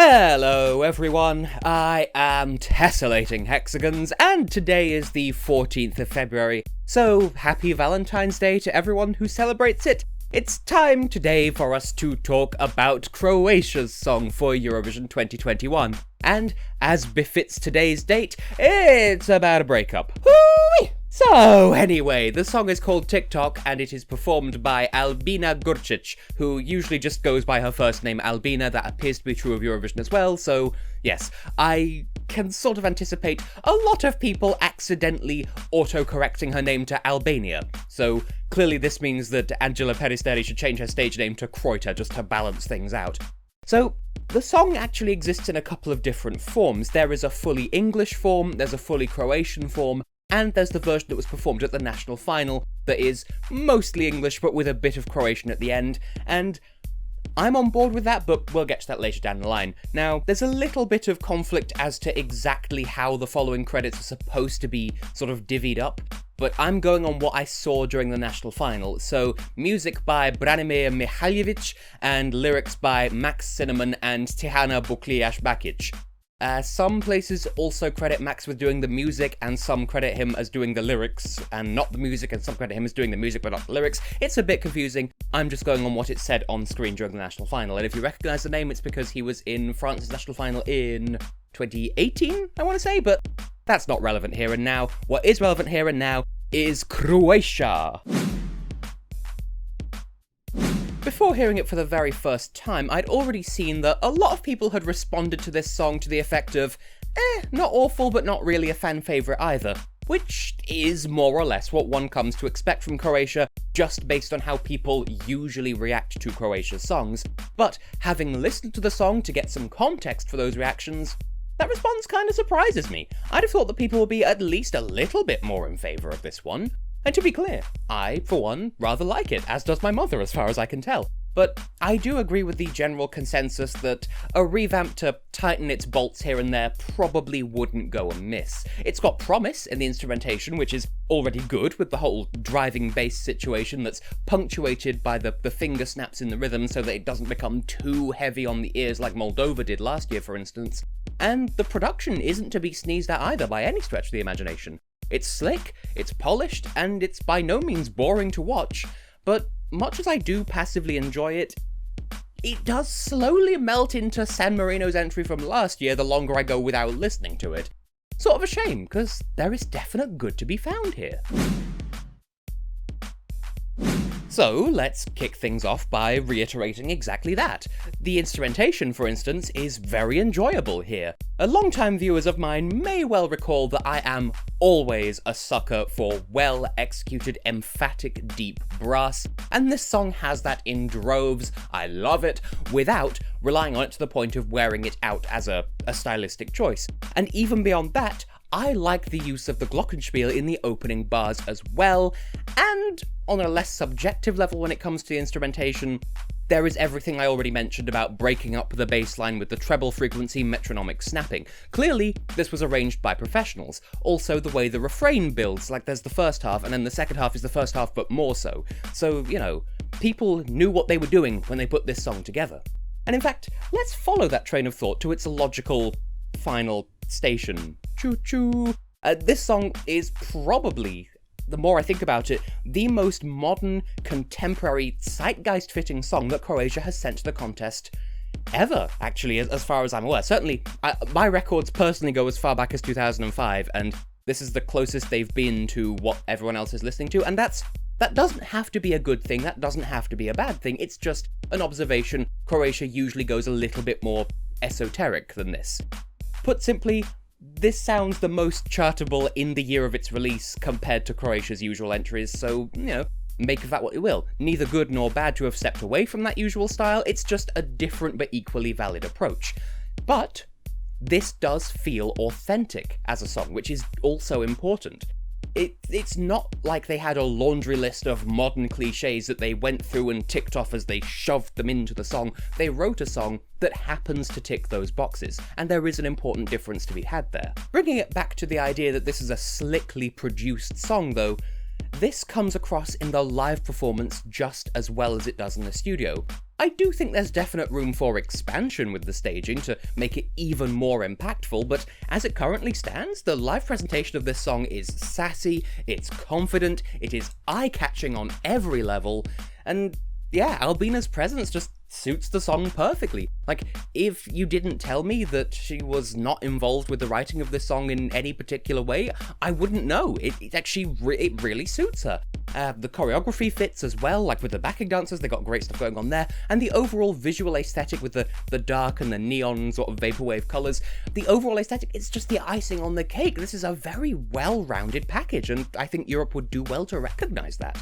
Hello everyone, I am Tessellating Hexagons, and today is the 14th of February, so happy Valentine's Day to everyone who celebrates it. It's time today for us to talk about Croatia's song for Eurovision 2021, and as befits today's date, it's about a breakup. Hoo-wee! So anyway, the song is called Tick-Tock, and it is performed by Albina, who usually just goes by her first name Albina. That appears to be true of Eurovision as well, so yes, I can sort of anticipate a lot of people accidentally auto-correcting her name to Albania. So clearly this means that Angela Peristeri should change her stage name to Croatia just to balance things out. So the song actually exists in a couple of different forms. There is a fully English form, there's a fully Croatian form, and there's the version that was performed at the national final that is mostly English but with a bit of Croatian at the end, and I'm on board with that, but we'll get to that later down the line. Now, there's a little bit of conflict as to exactly how the following credits are supposed to be sort of divvied up, but I'm going on what I saw during the national final. So, music by Branimir Mihaljevic and lyrics by Max Cinnamon and Tihana Bukliash-Bakic. Some places also credit Max with doing the music, and some credit him as doing the lyrics, and not the music, and some credit him as doing the music but not the lyrics. It's a bit confusing. I'm just going on what it said on screen during the national final, and if you recognise the name, it's because he was in France's national final in 2018, I want to say, but that's not relevant here and now. What is relevant here and now is Croatia. Before hearing it for the very first time, I'd already seen that a lot of people had responded to this song to the effect of, not awful but not really a fan favourite either, which is more or less what one comes to expect from Croatia, just based on how people usually react to Croatia's songs. But having listened to the song to get some context for those reactions, that response kind of surprises me. I'd have thought that people would be at least a little bit more in favour of this one. And to be clear, I, for one, rather like it, as does my mother as far as I can tell. But I do agree with the general consensus that a revamp to tighten its bolts here and there probably wouldn't go amiss. It's got promise in the instrumentation, which is already good with the whole driving bass situation that's punctuated by the finger snaps in the rhythm so that it doesn't become too heavy on the ears like Moldova did last year, for instance. And the production isn't to be sneezed at either by any stretch of the imagination. It's slick, it's polished, and it's by no means boring to watch, but much as I do passively enjoy it, it does slowly melt into San Marino's entry from last year the longer I go without listening to it. Sort of a shame, because there is definite good to be found here. So, let's kick things off by reiterating exactly that. The instrumentation, for instance, is very enjoyable here. Long-time viewers of mine may well recall that I am always a sucker for well-executed, emphatic, deep brass, and this song has that in droves. I love it, without relying on it to the point of wearing it out as a stylistic choice. And even beyond that, I like the use of the glockenspiel in the opening bars as well, and on a less subjective level when it comes to the instrumentation, there is everything I already mentioned about breaking up the bass line with the treble frequency metronomic snapping. Clearly, this was arranged by professionals. Also, the way the refrain builds, like there's the first half, and then the second half is the first half but more so. So, you know, people knew what they were doing when they put this song together. And in fact, let's follow that train of thought to its logical final station. Choo-choo. This song is probably, the more I think about it, the most modern, contemporary, zeitgeist-fitting song that Croatia has sent to the contest ever, actually, as far as I'm aware. Certainly, my records personally go as far back as 2005, and this is the closest they've been to what everyone else is listening to, and that doesn't have to be a good thing, that doesn't have to be a bad thing, it's just an observation. Croatia usually goes a little bit more esoteric than this. Put simply, this sounds the most chartable in the year of its release compared to Croatia's usual entries, so, you know, make of that what you will. Neither good nor bad to have stepped away from that usual style, it's just a different but equally valid approach. But this does feel authentic as a song, which is also important. It's not like they had a laundry list of modern cliches that they went through and ticked off as they shoved them into the song. They wrote a song that happens to tick those boxes, and there is an important difference to be had there. Bringing it back to the idea that this is a slickly produced song, though, this comes across in the live performance just as well as it does in the studio. I do think there's definite room for expansion with the staging to make it even more impactful, but as it currently stands, the live presentation of this song is sassy, it's confident, it is eye-catching on every level, and yeah, Albina's presence just suits the song perfectly. Like, if you didn't tell me that she was not involved with the writing of this song in any particular way, I wouldn't know. It really suits her. The choreography fits as well, like with the backing dancers, they got great stuff going on there, and the overall visual aesthetic with the dark and the neon sort of vaporwave colours, the overall aesthetic, it's just the icing on the cake. This is a very well-rounded package, and I think Europe would do well to recognise that.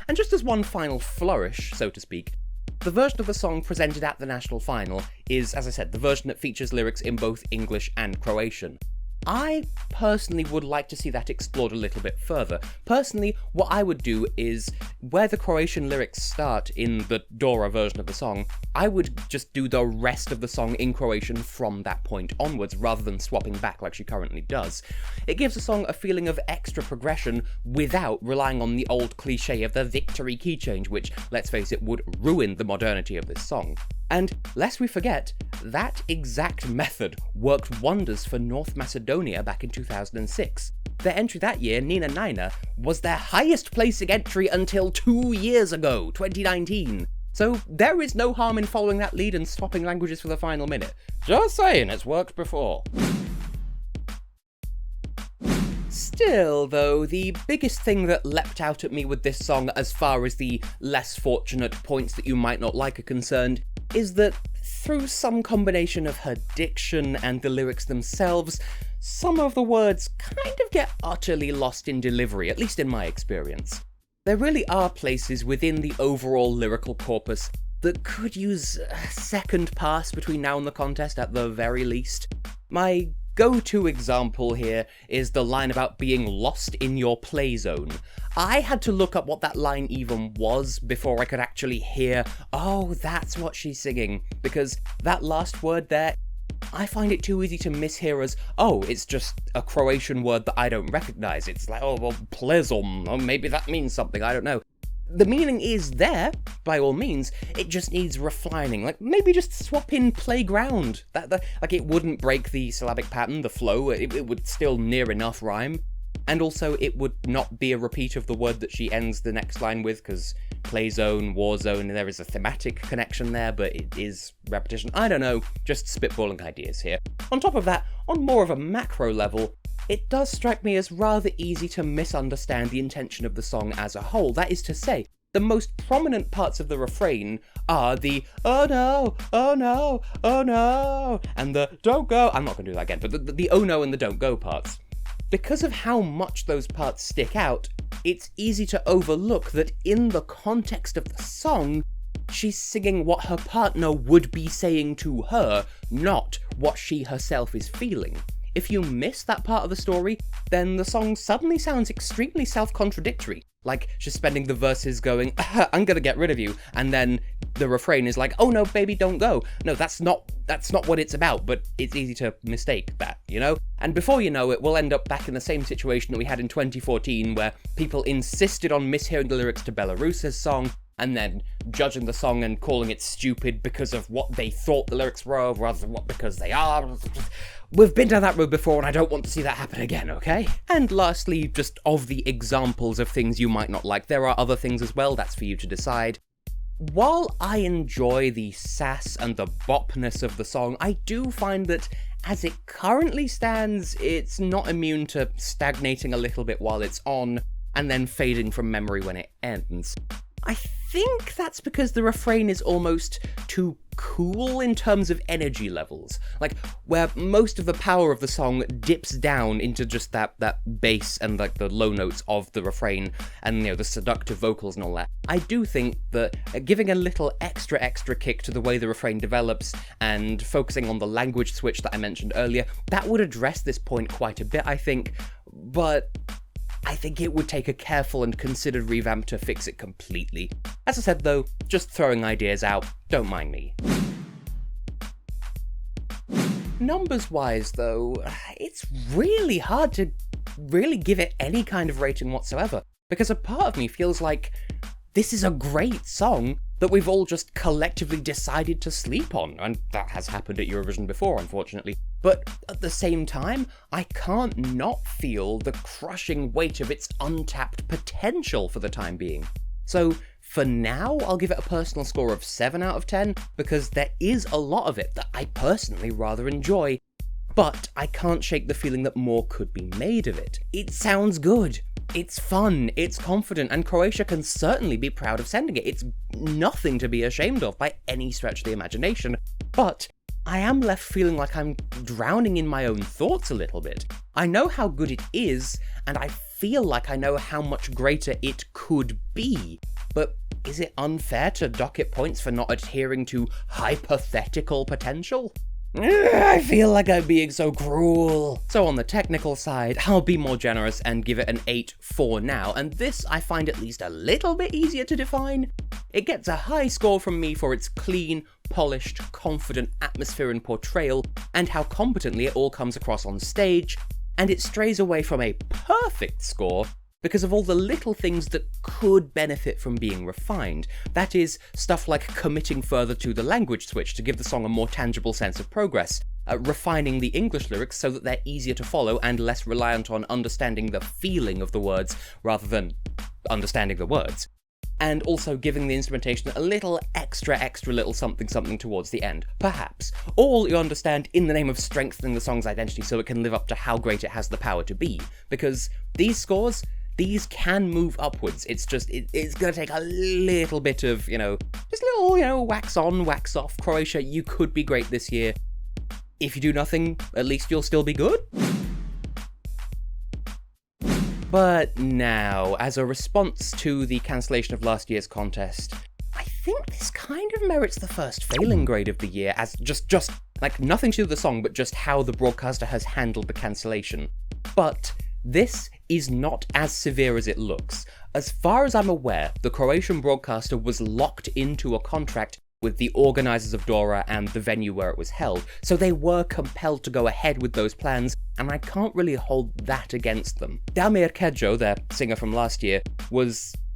And just as one final flourish, so to speak, the version of the song presented at the national final is, as I said, the version that features lyrics in both English and Croatian. I personally would like to see that explored a little bit further. Personally, what I would do is, where the Croatian lyrics start in the Dora version of the song, I would just do the rest of the song in Croatian from that point onwards, rather than swapping back like she currently does. It gives the song a feeling of extra progression without relying on the old cliche of the victory key change, which, let's face it, would ruin the modernity of this song. And lest we forget, that exact method worked wonders for North Macedonia back in 2006. Their entry that year, Nina Nina, was their highest placing entry until 2 years ago, 2019. So there is no harm in following that lead and swapping languages for the final minute. Just saying, it's worked before. Still, though, the biggest thing that leapt out at me with this song as far as the less fortunate points that you might not like are concerned, is that through some combination of her diction and the lyrics themselves, some of the words kind of get utterly lost in delivery, at least in my experience. There really are places within the overall lyrical corpus that could use a second pass between now and the contest at the very least. My go-to example here is the line about being lost in your play zone. I had to look up what that line even was before I could actually hear, oh, that's what she's singing, because that last word there, I find it too easy to mishear as, oh, it's just a Croatian word that I don't recognise. It's like, oh, well, plezom, oh, maybe that means something, I don't know. The meaning is there, by all means, it just needs refining. Like, maybe just swap in playground. Like, it wouldn't break the syllabic pattern, the flow, it would still near enough rhyme. And also, it would not be a repeat of the word that she ends the next line with, because play zone, war zone, there is a thematic connection there, but it is repetition. I don't know, just spitballing ideas here. On top of that, on more of a macro level, it does strike me as rather easy to misunderstand the intention of the song as a whole. That is to say, the most prominent parts of the refrain are the oh no, oh no, oh no, and the don't go, I'm not going to do that again, but the oh no and the don't go parts. Because of how much those parts stick out, it's easy to overlook that in the context of the song, she's singing what her partner would be saying to her, not what she herself is feeling. If you miss that part of the story, then the song suddenly sounds extremely self-contradictory. Like, she's spending the verses going, I'm gonna get rid of you, and then the refrain is like, oh no, baby, don't go. No, that's not what it's about, but it's easy to mistake that, you know? And before you know it, we'll end up back in the same situation that we had in 2014, where people insisted on mishearing the lyrics to Belarus's song, and then judging the song and calling it stupid because of what they thought the lyrics were, rather than what because they are. We've been down that road before, and I don't want to see that happen again, okay? And lastly, just of the examples of things you might not like, there are other things as well, that's for you to decide. While I enjoy the sass and the bopness of the song, I do find that as it currently stands, it's not immune to stagnating a little bit while it's on, and then fading from memory when it ends. I think that's because the refrain is almost too cool in terms of energy levels. Like, where most of the power of the song dips down into just that bass and like the low notes of the refrain and, you know, the seductive vocals and all that. I do think that giving a little extra kick to the way the refrain develops and focusing on the language switch that I mentioned earlier, that would address this point quite a bit, I think, but I think it would take a careful and considered revamp to fix it completely. As I said though, just throwing ideas out, don't mind me. Numbers-wise though, it's really hard to really give it any kind of rating whatsoever, because a part of me feels like this is a great song, that we've all just collectively decided to sleep on, and that has happened at Eurovision before, unfortunately. But at the same time, I can't not feel the crushing weight of its untapped potential for the time being. So for now, I'll give it a personal score of 7 out of 10, because there is a lot of it that I personally rather enjoy, but I can't shake the feeling that more could be made of it. It sounds good, it's fun, it's confident, and Croatia can certainly be proud of sending it. It's nothing to be ashamed of by any stretch of the imagination, but I am left feeling like I'm drowning in my own thoughts a little bit. I know how good it is, and I feel like I know how much greater it could be, but is it unfair to dock it points for not adhering to hypothetical potential? I feel like I'm being so cruel. So on the technical side, I'll be more generous and give it an 8 for now, and this I find at least a little bit easier to define. It gets a high score from me for its clean, polished, confident atmosphere and portrayal, and how competently it all comes across on stage, and it strays away from a perfect score because of all the little things that could benefit from being refined. That is, stuff like committing further to the language switch to give the song a more tangible sense of progress, refining the English lyrics so that they're easier to follow and less reliant on understanding the feeling of the words rather than understanding the words, and also giving the instrumentation a little extra little something towards the end, perhaps. All, you understand, in the name of strengthening the song's identity so it can live up to how great it has the power to be, because these scores, these can move upwards. It's just, it's gonna take a little bit of, just a little, wax on, wax off. Croatia, you could be great this year. If you do nothing, at least you'll still be good. But now, as a response to the cancellation of last year's contest, I think this kind of merits the first failing grade of the year, as just like nothing to do with the song, but just how the broadcaster has handled the cancellation. But this is not as severe as it looks. As far as I'm aware, the Croatian broadcaster was locked into a contract with the organisers of Dora and the venue where it was held, so they were compelled to go ahead with those plans, and I can't really hold that against them. Damir Kedjo, their singer from last year,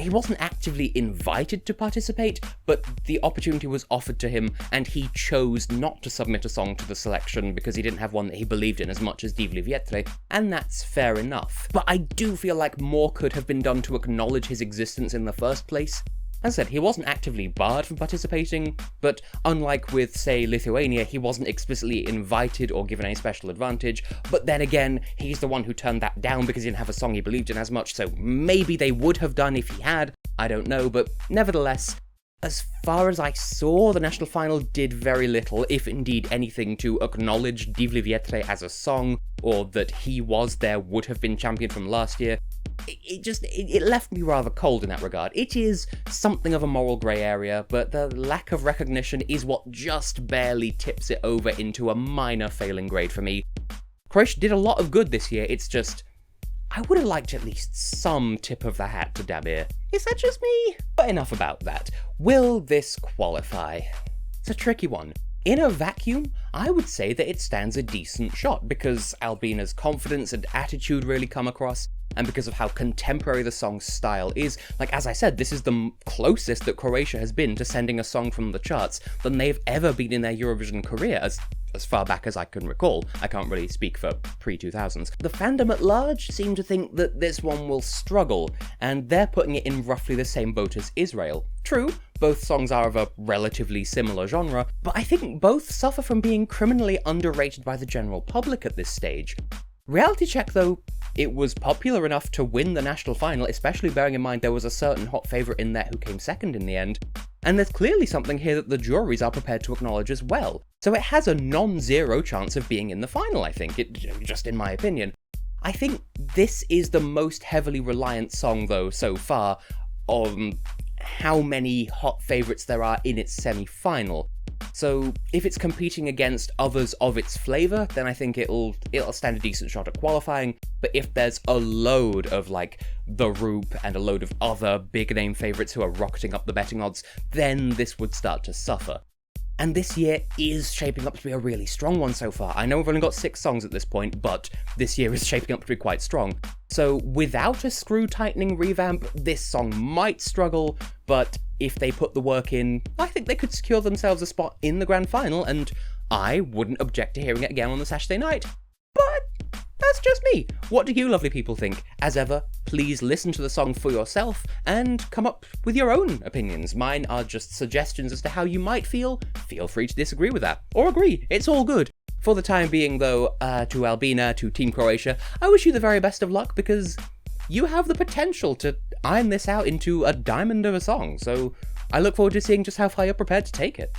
he wasn't actively invited to participate, but the opportunity was offered to him, and he chose not to submit a song to the selection because he didn't have one that he believed in as much as Divli Vjetre, and that's fair enough. But I do feel like more could have been done to acknowledge his existence in the first place. As I said, he wasn't actively barred from participating, but unlike with, say, Lithuania, he wasn't explicitly invited or given any special advantage, but then again, he's the one who turned that down because he didn't have a song he believed in as much, so maybe they would have done if he had, I don't know, but nevertheless, as far as I saw, the national final did very little, if indeed anything, to acknowledge Divli Vjetre as a song, or that he was their would-have-been champion from last year. It left me rather cold in that regard. It is something of a moral grey area, but the lack of recognition is what just barely tips it over into a minor failing grade for me. Croatia did a lot of good this year, it's just, I would have liked at least some tip of the hat to Damir. Is that just me? But enough about that. Will this qualify? It's a tricky one. In a vacuum, I would say that it stands a decent shot, because Albina's confidence and attitude really come across, and because of how contemporary the song's style is. Like, as I said, this is the closest that Croatia has been to sending a song from the charts than they've ever been in their Eurovision career, as far back as I can recall. I can't really speak for pre-2000s. The fandom at large seem to think that this one will struggle, and they're putting it in roughly the same boat as Israel. True, both songs are of a relatively similar genre, but I think both suffer from being criminally underrated by the general public at this stage. Reality check though, it was popular enough to win the national final, especially bearing in mind there was a certain hot favourite in there who came second in the end. And there's clearly something here that the juries are prepared to acknowledge as well. So it has a non-zero chance of being in the final, I think, just in my opinion. I think this is the most heavily reliant song though so far on how many hot favourites there are in its semi-final. So if it's competing against others of its flavour, then I think it'll stand a decent shot at qualifying. But if there's a load of like The Roop and a load of other big name favourites who are rocketing up the betting odds, then this would start to suffer. And this year is shaping up to be a really strong one so far. I know we've only got 6 songs at this point, but this year is shaping up to be quite strong. So without a screw-tightening revamp, this song might struggle, but if they put the work in, I think they could secure themselves a spot in the grand final, and I wouldn't object to hearing it again on the Saturday night. But that's just me. What do you lovely people think? As ever, please listen to the song for yourself and come up with your own opinions. Mine are just suggestions as to how you might feel. Feel free to disagree with that. Or agree. It's all good. For the time being, though, to Albina, to Team Croatia, I wish you the very best of luck, because you have the potential to iron this out into a diamond of a song, so I look forward to seeing just how far you're prepared to take it.